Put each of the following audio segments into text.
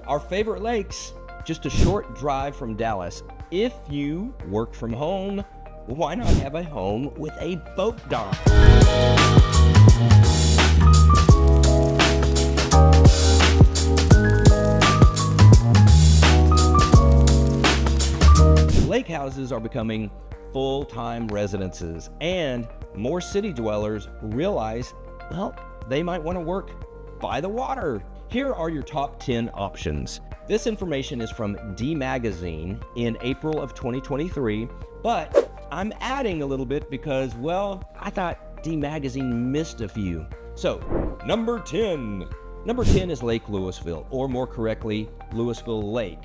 our favorite lakes, just a short drive from Dallas. If you work from home, why not have a home with a boat dock? Lake houses are becoming full-time residences, and more city dwellers realize, well, they might want to work by the water. Here are your top 10 options. This information is from D Magazine in April of 2023, but I'm adding a little bit because, well, I thought D Magazine missed a few. So, number 10. Number 10 is Lake Lewisville, or more correctly, Lewisville Lake.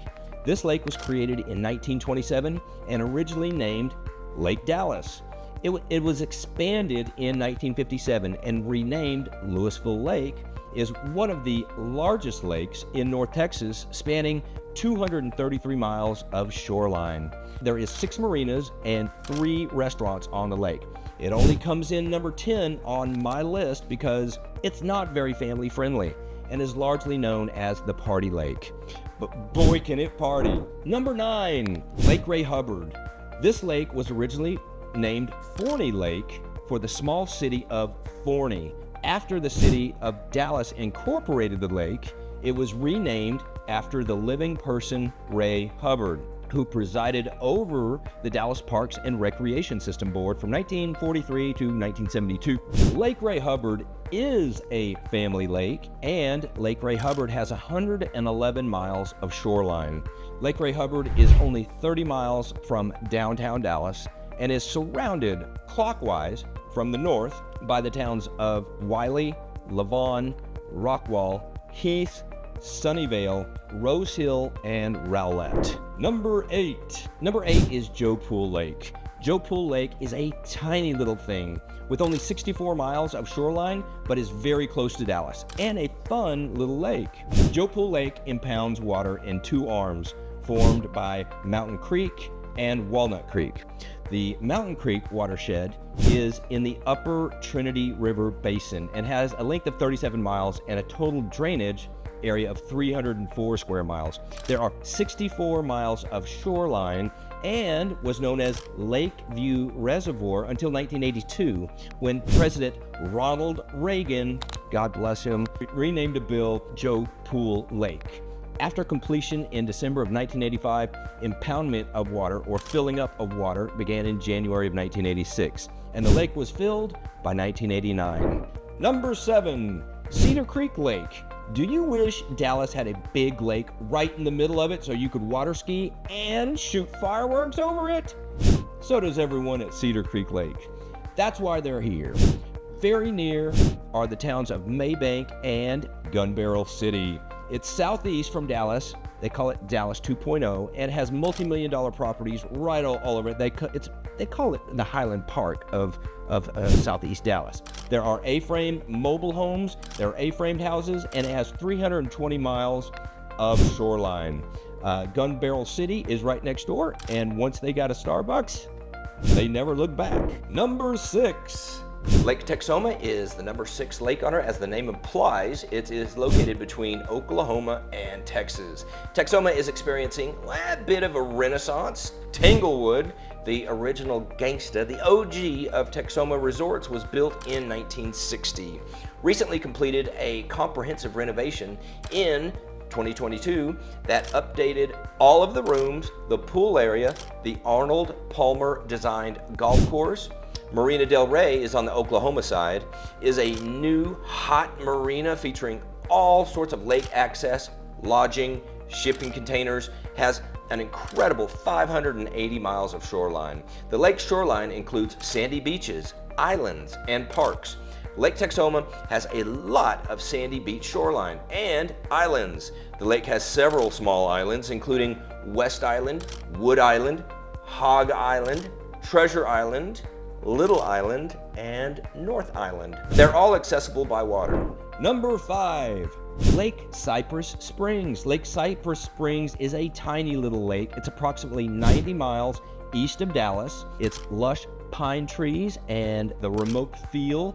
This lake was created in 1927 and originally named Lake Dallas. It was expanded in 1957 and renamed Lewisville Lake. Is one of the largest lakes in North Texas, spanning 233 miles of shoreline. There is 6 marinas and 3 restaurants on the lake. It only comes in number 10 on my list because it's not very family friendly and is largely known as the party lake. But boy, can it party. Number 9, Lake Ray Hubbard. This lake was originally named Forney Lake for the small city of Forney. After the city of Dallas incorporated the lake, it was renamed after the living person Ray Hubbard, who presided over the Dallas Parks and Recreation System Board from 1943 to 1972. Lake Ray Hubbard is a family lake, and Lake Ray Hubbard has 111 miles of shoreline. Lake Ray Hubbard is only 30 miles from downtown Dallas and is surrounded clockwise from the north by the towns of Wiley, Lavon, Rockwall, Heath, Sunnyvale, Rose Hill, and Rowlett. Number 8. Number 8 is Joe Pool Lake. Joe Pool Lake is a tiny little thing with only 64 miles of shoreline, but is very close to Dallas, and a fun little lake. Joe Pool Lake impounds water in 2 arms formed by Mountain Creek and Walnut Creek. The Mountain Creek watershed is in the upper Trinity River Basin and has a length of 37 miles and a total drainage area of 304 square miles. There are 64 miles of shoreline and was known as Lakeview Reservoir until 1982, when President Ronald Reagan, God bless him, renamed a bill Joe Pool Lake. After completion in December of 1985, impoundment of water or filling up of water began in January of 1986, and the lake was filled by 1989. Number 7, Cedar Creek Lake. Do you wish Dallas had a big lake right in the middle of it so you could water ski and shoot fireworks over it? So does everyone at Cedar Creek Lake. That's why they're here. Very near are the towns of Maybank and Gun Barrel City. It's southeast from Dallas. They call it Dallas 2.0 and has multi-million-dollar properties right all over it. They call it the Highland Park of southeast Dallas. There are A-frame mobile homes, there are A-framed houses, and it has 320 miles of shoreline. Gun Barrel City is right next door, and once they got a Starbucks, they never look back. Number 6. Lake Texoma is the number 6 lake on Earth. As the name implies, it is located between Oklahoma and Texas. Texoma is experiencing a bit of a renaissance. Tanglewood, the original gangsta, the OG of Texoma resorts, was built in 1960. Recently completed a comprehensive renovation in 2022 that updated all of the rooms, the pool area, the Arnold Palmer designed golf course. Marina Del Rey is on the Oklahoma side, is a new hot marina featuring all sorts of lake access, lodging, shipping containers, has an incredible 580 miles of shoreline. The lake shoreline includes sandy beaches, islands, and parks. Lake Texoma has a lot of sandy beach shoreline and islands. The lake has several small islands, including West Island, Wood Island, Hog Island, Treasure Island, Little Island, and North Island. They're all accessible by water. Number 5, Lake Cypress Springs. Lake Cypress Springs is a tiny little lake. It's approximately 90 miles east of Dallas. It's lush pine trees and the remote feel.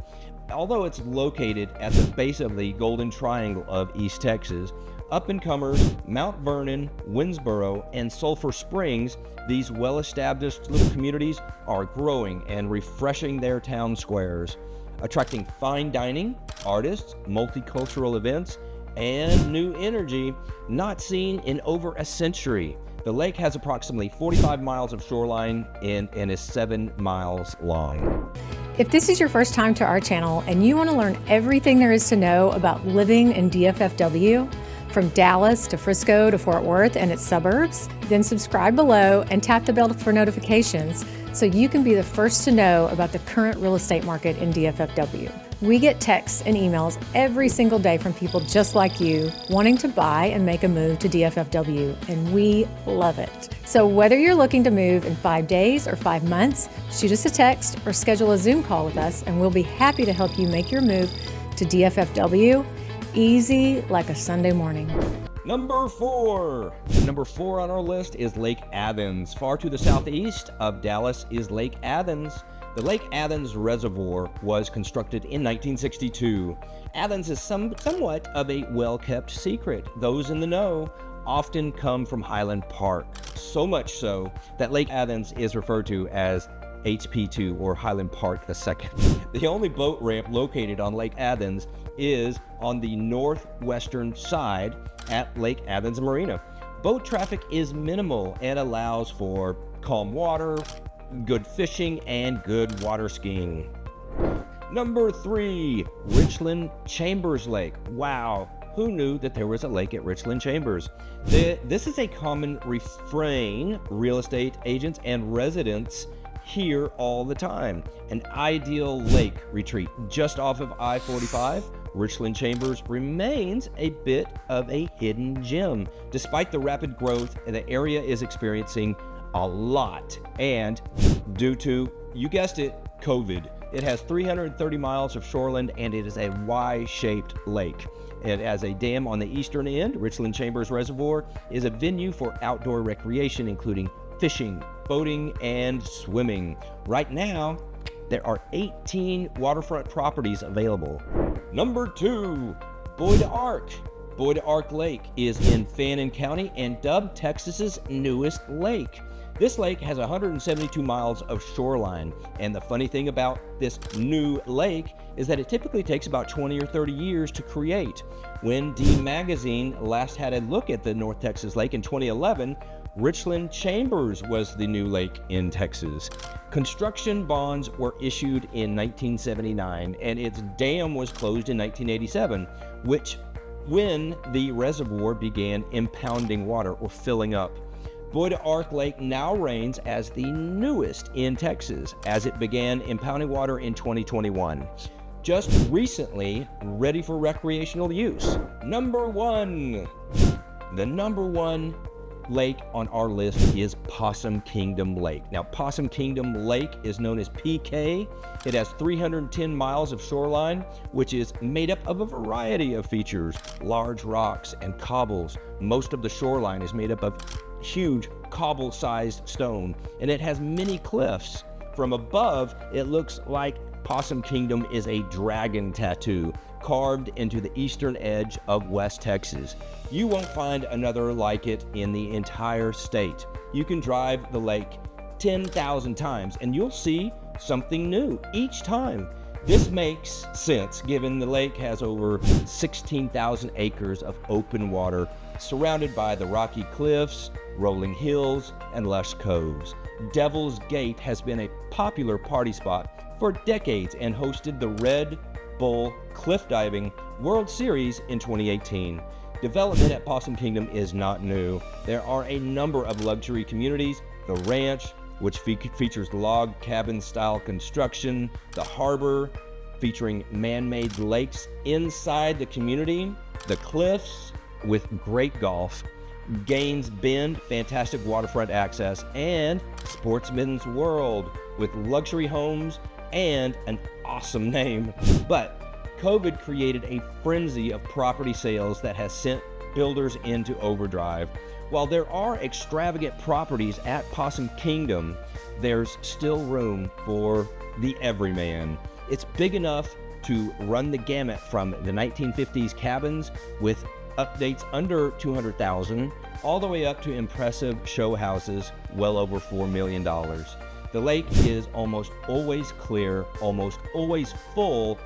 Although it's located at the base of the Golden Triangle of East Texas, Up-and-comers, Mount Vernon, Winnsboro, and Sulphur Springs, these well-established little communities are growing and refreshing their town squares, attracting fine dining, artists, multicultural events, and new energy not seen in over a century. The lake has approximately 45 miles of shoreline and is 7 miles long. If this is your first time to our channel and you want to learn everything there is to know about living in DFFW, from Dallas to Frisco to Fort Worth and its suburbs, then subscribe below and tap the bell for notifications so you can be the first to know about the current real estate market in DFFW. We get texts and emails every single day from people just like you wanting to buy and make a move to DFFW, and we love it. So whether you're looking to move in 5 days or 5 months, shoot us a text or schedule a Zoom call with us, and we'll be happy to help you make your move to DFFW easy like a Sunday morning. Number 4 on our list is Lake Athens. Far to the southeast of Dallas is Lake Athens. The Lake Athens Reservoir was constructed in 1962. Athens is somewhat of a well-kept secret. Those in the know often come from Highland Park, so much so that Lake Athens is referred to as HP2 or Highland Park II. The only boat ramp located on Lake Athens is on the northwestern side at Lake Athens Marina. Boat traffic is minimal and allows for calm water, good fishing, and good water skiing. Number 3, Richland Chambers Lake. Wow, who knew that there was a lake at Richland Chambers? This is a common refrain real estate agents and residents hear all the time. An ideal lake retreat just off of I-45, Richland Chambers remains a bit of a hidden gem. Despite the rapid growth, the area is experiencing a lot, and due to, you guessed it, COVID. It has 330 miles of shoreline, and it is a Y-shaped lake. It has a dam on the eastern end. Richland Chambers Reservoir is a venue for outdoor recreation, including fishing, boating, and swimming. Right now, there are 18 waterfront properties available. Number 2, Bois d'Arc. Bois d'Arc Lake is in Fannin County and dubbed Texas's newest lake. This lake has 172 miles of shoreline, and the funny thing about this new lake is that it typically takes about 20 or 30 years to create. When D Magazine last had a look at the North Texas lake in 2011, Richland Chambers was the new lake in Texas. Construction bonds were issued in 1979, and its dam was closed in 1987, when the reservoir began impounding water or filling up. Bois d'Arc Lake now reigns as the newest in Texas, as it began impounding water in 2021. Just recently, ready for recreational use. Number 1. The number 1 lake on our list is Possum Kingdom Lake. Now, Possum Kingdom Lake is known as PK. It has 310 miles of shoreline, which is made up of a variety of features, large rocks and cobbles. Most of the shoreline is made up of huge cobble-sized stone, and it has many cliffs. From above, it looks like Possum Kingdom is a dragon tattoo carved into the eastern edge of West Texas. You won't find another like it in the entire state. You can drive the lake 10,000 times and you'll see something new each time. This makes sense given the lake has over 16,000 acres of open water surrounded by the rocky cliffs, rolling hills, and lush coves. Devil's Gate has been a popular party spot for decades and hosted the Red Bull Cliff Diving World Series in 2018. Development at Possum Kingdom is not new. There are a number of luxury communities, the ranch, which features log cabin style construction, the harbor featuring man-made lakes inside the community, the cliffs with great golf, Gaines Bend, fantastic waterfront access, and Sportsman's World with luxury homes and an awesome name. But COVID created a frenzy of property sales that has sent builders into overdrive. While there are extravagant properties at Possum Kingdom, there's still room for the everyman. It's big enough to run the gamut from the 1950s cabins with updates under 200,000, all the way up to impressive show houses well over $4 million. The lake is almost always clear, almost always full,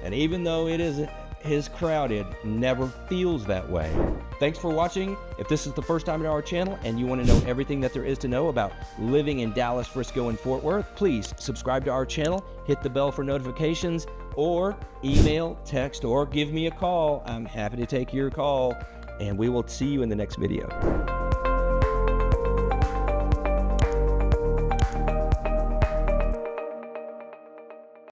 and even though it is crowded, never feels that way. Thanks for watching. If this is the first time to our channel and you want to know everything that there is to know about living in Dallas, Frisco, and Fort Worth, please subscribe to our channel, hit the bell for notifications, or email, text, or give me a call. I'm happy to take your call, and we will see you in the next video.